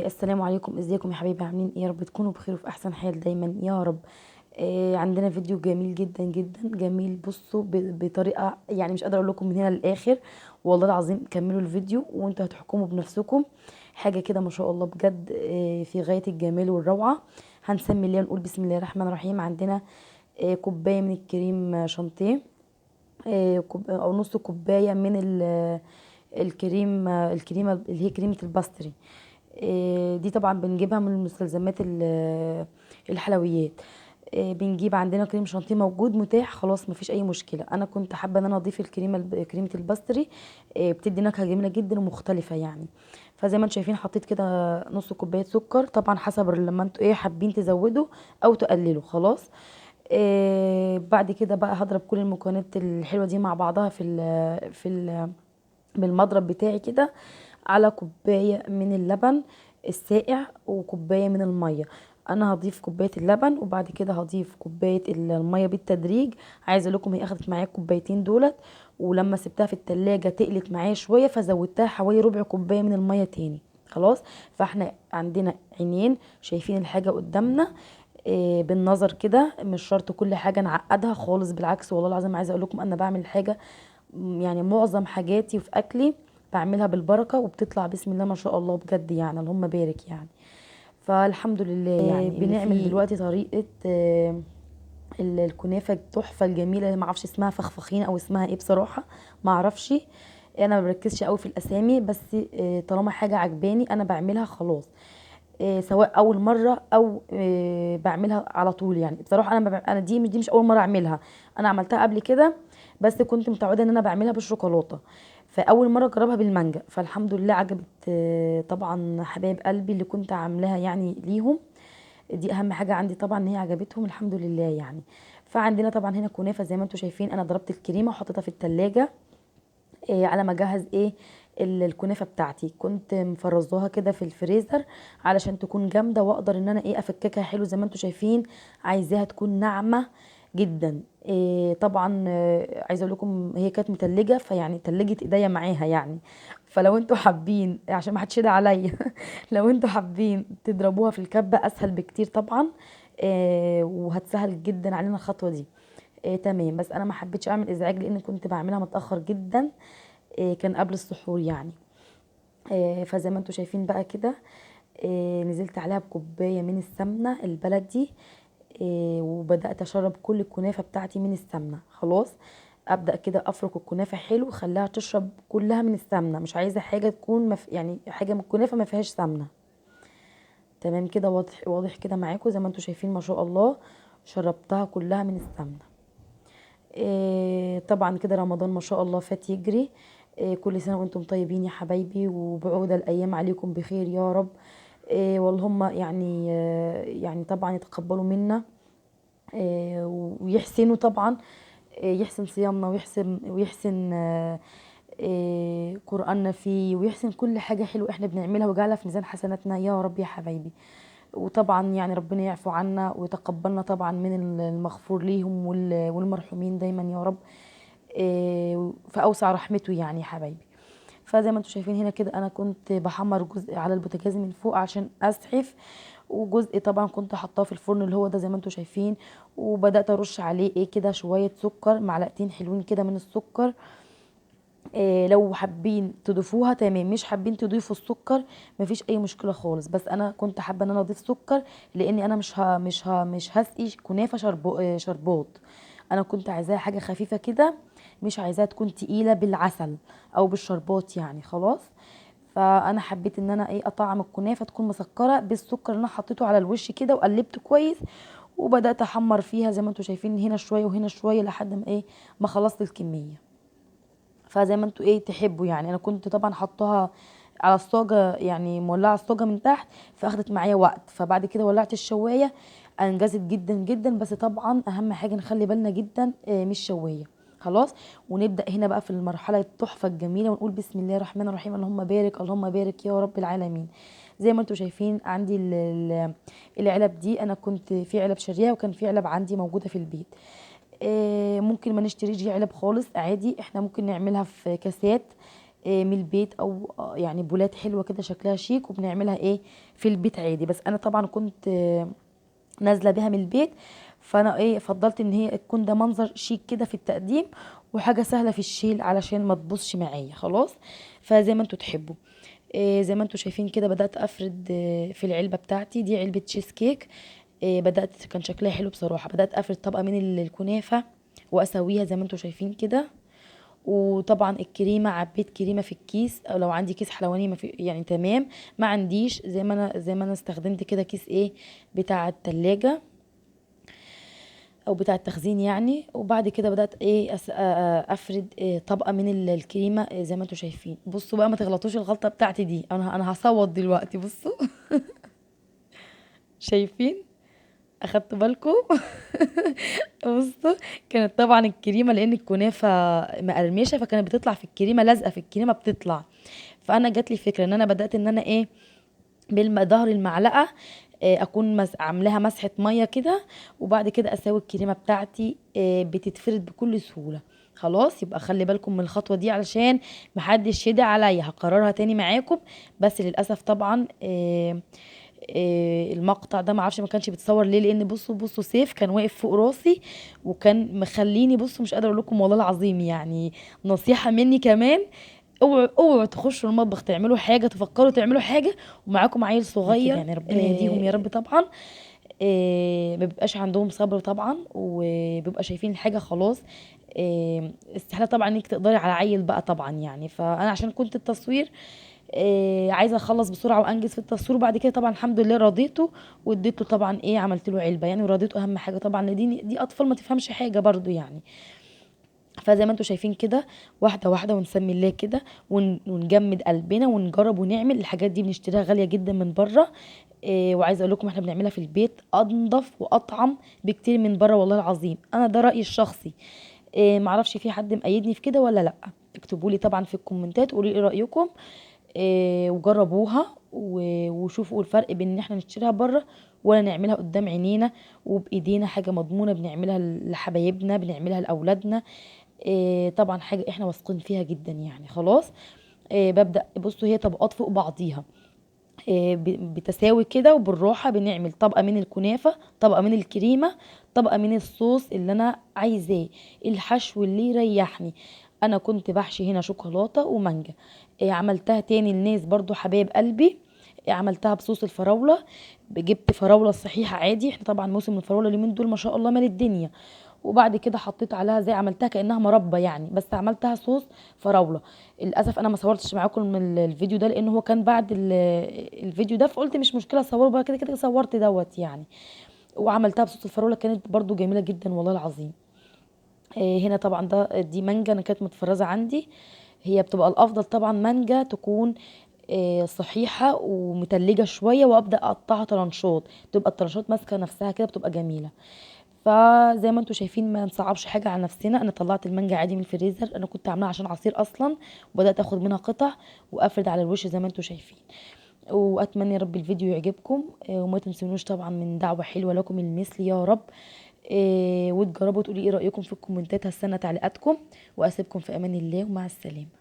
السلام عليكم، ازيكم يا حبايبي؟ عاملين ايه؟ يا رب تكونوا بخير وفي احسن حال دايما يا رب. عندنا فيديو جميل جدا جدا جميل. بصوا بطريقه يعني مش قادره اقول لكم من هنا للاخر. والله العظيم كملوا الفيديو وانتوا هتحكموا بنفسكم. حاجه كده ما شاء الله بجد، في غايه الجمال والروعه. هنسمي الله ونقول بسم الله الرحمن الرحيم. عندنا كوبايه من الكريم شانتيه، او نص كوبايه من الكريمه اللي هي كريمه الباستري. دي طبعا بنجيبها من مستلزمات الحلويات. بنجيب عندنا كريم شانتيه موجود متاح، خلاص مفيش اي مشكله. انا كنت حابه ان انا اضيف كريمه الباستري. بتدي نكهه جميله جدا ومختلفه يعني. فزي ما انتم شايفين حطيت كده نص كوبايه سكر، طبعا حسب لما انتوا حابين تزودوا او تقللوا. خلاص. بعد كده بقى هضرب كل المكونات الحلوه دي مع بعضها بالمضرب بتاعي كده، على كوبايه من اللبن الساقع وكوبايه من الميه. انا هضيف كوبايه اللبن وبعد كده هضيف كوبايه الميه بالتدريج. عايزه لكم هي اخدت معايا الكوبايتين دولت، ولما سبتها في التلاجة تقلت معايا شويه فزودتها حوالي ربع كوبايه من الميه تاني. خلاص. فاحنا عندنا عينين شايفين الحاجه قدامنا. بالنظر كده، مش شرط كل حاجه نعقدها خالص، بالعكس والله العظيم عايزه اقول لكم انا بعمل حاجه. يعني معظم حاجاتي في اكلي بعملها بالبركه وبتطلع بسم الله ما شاء الله بجد، يعني اللهم بارك يعني. فالحمد لله يعني بنعمل دلوقتي طريقه الكنافه التحفه الجميله اللي ما اعرفش اسمها فخفخين او اسمها ايه بصراحه. ما اعرفش. انا ما بركزش قوي في الاسامي، بس طالما حاجه عجباني انا بعملها خلاص. سواء اول مره او بعملها على طول يعني. بصراحه انا دي مش اول مره اعملها. انا عملتها قبل كده، بس كنت متعوده ان انا بعملها بالشوكولاته. فاول مره اجربها بالمانجا فالحمد لله عجبت. طبعا حبايب قلبي اللي كنت عاملاها يعني ليهم، دي اهم حاجه عندي طبعا ان هي عجبتهم الحمد لله يعني. فعندنا طبعا هنا كنافه زي ما انتم شايفين. انا ضربت الكريمه وحطيتها في التلاجة على ما اجهز الكنافه بتاعتي. كنت مفرزاها كده في الفريزر علشان تكون جامده واقدر ان انا افككها حلو زي ما انتم شايفين. عايزاها تكون ناعمه جدا. طبعا عايزه اقول لكم هي كانت متلجه، فيعني تلجت ايديا معاها يعني. فلو انتوا حابين عشان ما حدش يدعي عليا لو انتوا حابين تضربوها في الكبه اسهل بكتير طبعا. وهتسهل جدا علينا الخطوه دي. تمام. بس انا ما حبيتش اعمل ازعاج لان كنت بعملها متاخر جدا. كان قبل السحور يعني. فزي ما انتم شايفين بقى كده، نزلت عليها بكوبايه من السمنه البلدي. وبدات اشرب كل الكنافه بتاعتي من السمنه. خلاص. ابدا كده افرك الكنافه حلو، خليها تشرب كلها من السمنه. مش عايزه حاجه تكون يعني حاجه من الكنافه ما فيهاش سمنه. تمام كده. واضح واضح كده معاكم زي ما انتم شايفين ما شاء الله. شربتها كلها من السمنه. طبعا كده رمضان ما شاء الله فات يجري. كل سنة وانتم طيبين يا حبايبي، وبعود الأيام عليكم بخير يا رب. والهم يعني يعني طبعا يتقبلوا منا. ويحسنوا طبعا. يحسن صيامنا ويحسن قرآننا فيه، ويحسن كل حاجة حلوة احنا بنعملها ويجعلها في ميزان حسناتنا يا رب يا حبايبي. وطبعا يعني ربنا يعفو عنا ويتقبلنا طبعا من المغفور ليهم والمرحومين دايما يا رب. في اوسع رحمته يعني يا حبايبي. فزي ما انتم شايفين هنا كده انا كنت بحمر جزء على البوتاجاز من فوق عشان اسحف، وجزء طبعا كنت حطاه في الفرن اللي هو ده زي ما انتم شايفين. وبدات ارش عليه كده شويه سكر، معلقتين حلوين كده من السكر. لو حابين تضيفوها تمام، مش حابين تضيفوا السكر مفيش اي مشكله خالص. بس انا كنت حابه ان انا اضيف سكر لاني انا مش هسقي كنافه شربات. انا كنت عايزاها حاجه خفيفه كده، مش عايزاها تكون تقيله بالعسل او بالشربات يعني. خلاص. فانا حبيت ان انا اطعم الكنافه تكون مسكره بالسكر اللي انا حطيته على الوش كده وقلبته كويس. وبدات احمر فيها زي ما انتم شايفين هنا شويه وهنا شويه لحد ما ما خلصت الكميه. فزي ما انتوا تحبوا يعني. انا كنت طبعا حطها على الصاجه يعني مولعه الصاجه من تحت، فاخدت معايا وقت. فبعد كده ولعت الشوايه، انجزت جدا جدا. بس طبعا اهم حاجه نخلي بالنا جدا مش شوايه. خلاص. ونبدا هنا بقى في المرحله التحفه الجميله ونقول بسم الله الرحمن الرحيم. اللهم بارك اللهم بارك يا رب العالمين. زي ما انتم شايفين عندي العلب دي. انا كنت في علب شاريها وكان في علب عندي موجوده في البيت. ممكن ما نشتريش علب خالص عادي، احنا ممكن نعملها في كاسات. من البيت، او يعني بولات حلوه كده شكلها شيك، وبنعملها ايه في البيت عادي. بس انا طبعا كنت نازله بيها من البيت، فانا ايه فضلت ان هي تكون ده منظر شيك كده في التقديم، وحاجه سهله في الشيل علشان ما تبوظش معايا خلاص. فزي ما انتوا تحبوا. زي ما انتوا شايفين كده بدات افرد في العلبه بتاعتي دي، علبه تشيز كيك. بدات كان شكلها حلو بصراحه، بدات افرد طبقه من الكنافه واسويها زي ما انتوا شايفين كده. وطبعا الكريمه عبيت كريمه في الكيس، او لو عندي كيس حلواني ما في يعني تمام، ما عنديش زي ما انا استخدمت كده كيس ايه بتاع التلاجة او بتاع التخزين يعني. وبعد كده بدات ايه افرد طبقه من الكريمه زي ما انتوا شايفين. بصوا بقى ما تغلطوش الغلطه بتاعتي دي، انا هصوت دلوقتي. بصوا شايفين؟ اخدتوا بالكم؟ بصوا، كانت طبعا الكريمه لان الكنافه مقرمشه، فكانت بتطلع في الكريمه لازقه في الكريمه بتطلع. فانا جات لي فكره ان انا بدات ان انا ايه ظهر المعلقه اكون عاملاها مسحه ميه كده، وبعد كده اساوي الكريمه بتاعتي بتتفرد بكل سهوله. خلاص، يبقى خلي بالكم من الخطوه دي علشان محدش يدعي عليا. هكررها تاني معاكم، بس للاسف طبعا المقطع ده معرفش ما كانش بيتصور ليه، لان بصوا سيف كان واقف فوق راسي، وكان مخليني بصوا مش قادره اقول لكم والله العظيم. يعني نصيحه مني كمان، اوعوا تخشوا المطبخ تعملوا حاجه، تفكروا تعملوا حاجه ومعاكم عيل صغير يعني ربنا يهديهم يا رب طبعا. ما بيبقاش عندهم صبر طبعا، وبيبقى شايفين الحاجه خلاص. استحاله طبعا انك تقدري على عيل بقى طبعا يعني. فانا عشان كنت التصوير عايزه اخلص بسرعه وانجز في التصوير، وبعد كده طبعا الحمد لله رضيته، واديته طبعا ايه عملت له علبه يعني، ورضيته اهم حاجه طبعا، لان دي اطفال ما تفهمش حاجه برضو يعني. فزي ما انتوا شايفين كده، واحده واحده ونسمي الله كده، ونجمد قلبنا ونجرب ونعمل. الحاجات دي بنشتريها غاليه جدا من بره، وعايزه اقول لكم احنا بنعملها في البيت انضف واطعم بكتير من بره والله العظيم. انا ده رايي الشخصي. معرفش في حد مأيدني في كده ولا لا. اكتبوا لي طبعا في الكومنتات، قولوا ايه رايكم. وجربوها وشوفوا الفرق بين ان احنا نشتريها بره ولا نعملها قدام عينينا وبايدينا، حاجه مضمونه بنعملها لحبايبنا، بنعملها لاولادنا. طبعا حاجه احنا واثقين فيها جدا يعني. خلاص، ببدا. بصوا هي طبقات فوق بعضيها بتساوي كده، وبالراحه بنعمل طبقه من الكنافه، طبقه من الكريمه، طبقه من الصوص اللي انا عايزاه، الحشو اللي يريحني. انا كنت بحشي هنا شوكولاته ومانجا. عملتها تاني لناس برضو حبايب قلبي، عملتها بصوص الفراوله. جبت فراوله صحيحه عادي، احنا طبعا موسم الفراوله اليومين دول ما شاء الله مال الدنيا. وبعد كده حطيت عليها زي عملتها كانها مربى يعني، بس عملتها صوص فراوله. للاسف انا ما صورتش معاكم من الفيديو ده، لان هو كان بعد الفيديو ده، فقلت مش مشكله اصوره بقى، كده كده صورت دوت يعني. وعملتها بصوص الفراوله، كانت برضو جميله جدا والله العظيم. هنا طبعا دي مانجا انا كانت متفرزه عندي. هي بتبقى الافضل طبعا مانجا تكون صحيحه ومتلجه شويه، وابدا اقطعها طرنشات، تبقى الطرنشات ماسكه نفسها كده، بتبقى جميله. فزي ما انتم شايفين ما نصعبش حاجه على نفسنا. انا طلعت المانجا عادي من الفريزر، انا كنت عاملاها عشان عصير اصلا، وبدات اخد منها قطع وافرد على الوش زي ما انتم شايفين. واتمنى يا رب الفيديو يعجبكم، وما تنسونوش طبعا من دعوه حلوه لكم المثل يا رب. وتجربوا تقولي ايه رايكم في الكومنتات، هستنى تعليقاتكم، واسيبكم في امان الله ومع السلامه.